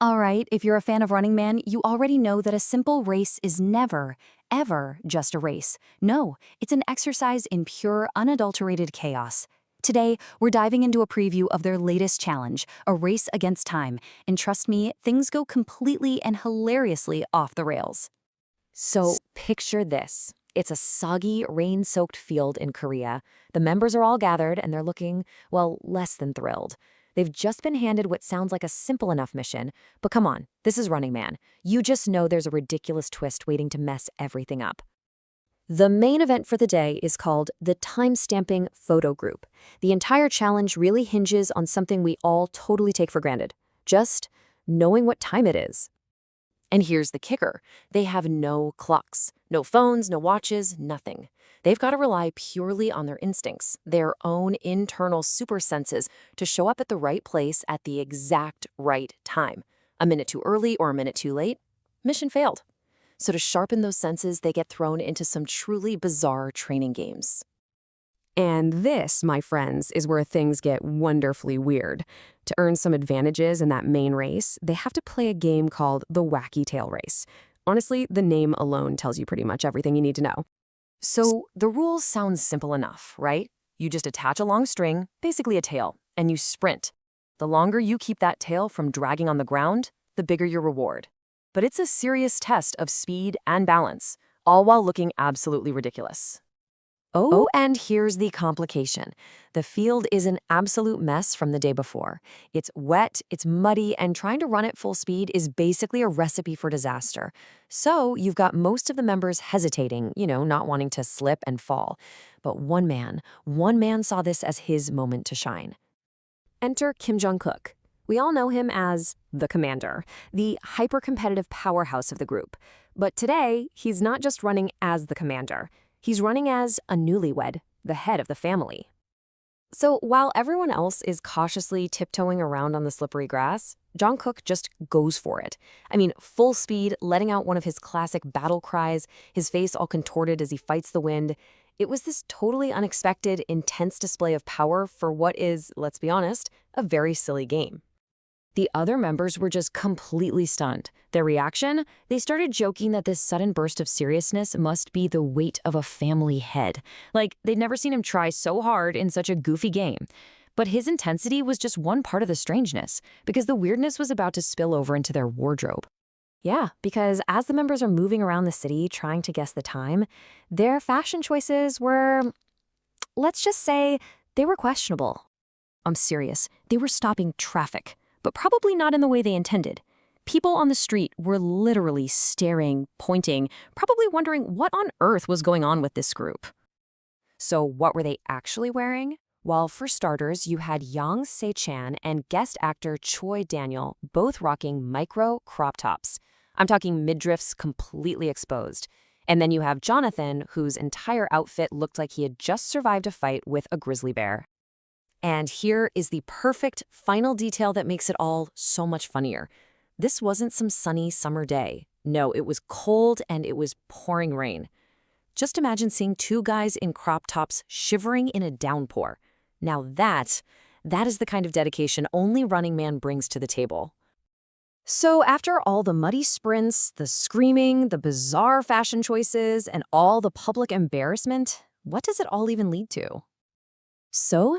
All right, if you're a fan of Running Man, you already know that a simple race is never, ever just a race. No, it's an exercise in pure, unadulterated chaos. Today, we're diving into a preview of their latest challenge, a race against time. And trust me, things go completely and hilariously off the rails. So picture this. It's a soggy, rain-soaked field in Korea. The members are all gathered and they're looking, well, less than thrilled. They've just been handed what sounds like a simple enough mission, but come on, this is Running Man. You just know there's a ridiculous twist waiting to mess everything up. The main event for the day is called the Time-Stamping Photo Group. The entire challenge really hinges on something we all totally take for granted, just knowing what time it is. And here's the kicker. They have no clocks, no phones, no watches, nothing. They've got to rely purely on their instincts, their own internal super senses, to show up at the right place at the exact right time. A minute too early or a minute too late, mission failed. So to sharpen those senses, they get thrown into some truly bizarre training games. And this, my friends, is where things get wonderfully weird. To earn some advantages in that main race, they have to play a game called the Wacky Tail Race. Honestly, the name alone tells you pretty much everything you need to know. So the rules sound simple enough, right? You just attach a long string, basically a tail, and you sprint. The longer you keep that tail from dragging on the ground, the bigger your reward. But it's a serious test of speed and balance, all while looking absolutely ridiculous. Oh, and here's the complication. The field is an absolute mess from the day before. It's wet, it's muddy, and trying to run at full speed is basically a recipe for disaster. So you've got most of the members hesitating, not wanting to slip and fall. But one man saw this as his moment to shine. Enter Kim Jong-kook. We all know him as the commander, the hyper-competitive powerhouse of the group. But today, he's not just running as the commander. He's running as a newlywed, the head of the family. So while everyone else is cautiously tiptoeing around on the slippery grass, Jong-kook just goes for it. I mean, full speed, letting out one of his classic battle cries, his face all contorted as he fights the wind. It was this totally unexpected, intense display of power for what is, let's be honest, a very silly game. The other members were just completely stunned. Their reaction? They started joking that this sudden burst of seriousness must be the weight of a family head. Like, they'd never seen him try so hard in such a goofy game. But his intensity was just one part of the strangeness, because the weirdness was about to spill over into their wardrobe. Yeah, because as the members are moving around the city trying to guess the time, their fashion choices were, let's just say, they were questionable. I'm serious, they were stopping traffic. But probably not in the way they intended. People on the street were literally staring, pointing, probably wondering what on earth was going on with this group. So what were they actually wearing? Well, for starters, you had Yang Se-chan and guest actor Choi Daniel both rocking micro crop tops. I'm talking midriffs completely exposed. And then you have Jonathan, whose entire outfit looked like he had just survived a fight with a grizzly bear. And here is the perfect final detail that makes it all so much funnier. This wasn't some sunny summer day. No, it was cold and it was pouring rain. Just imagine seeing two guys in crop tops shivering in a downpour. Now that is the kind of dedication only Running Man brings to the table. So after all the muddy sprints, the screaming, the bizarre fashion choices, and all the public embarrassment, what does it all even lead to? So,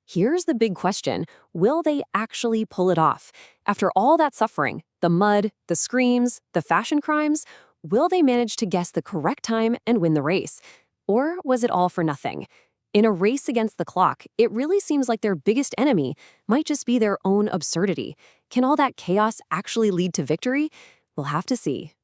here's the big question. Will they actually pull it off? After all that suffering, the mud, the screams, the fashion crimes, will they manage to guess the correct time and win the race? Or was it all for nothing? In a race against the clock, it really seems like their biggest enemy might just be their own absurdity. Can all that chaos actually lead to victory? We'll have to see.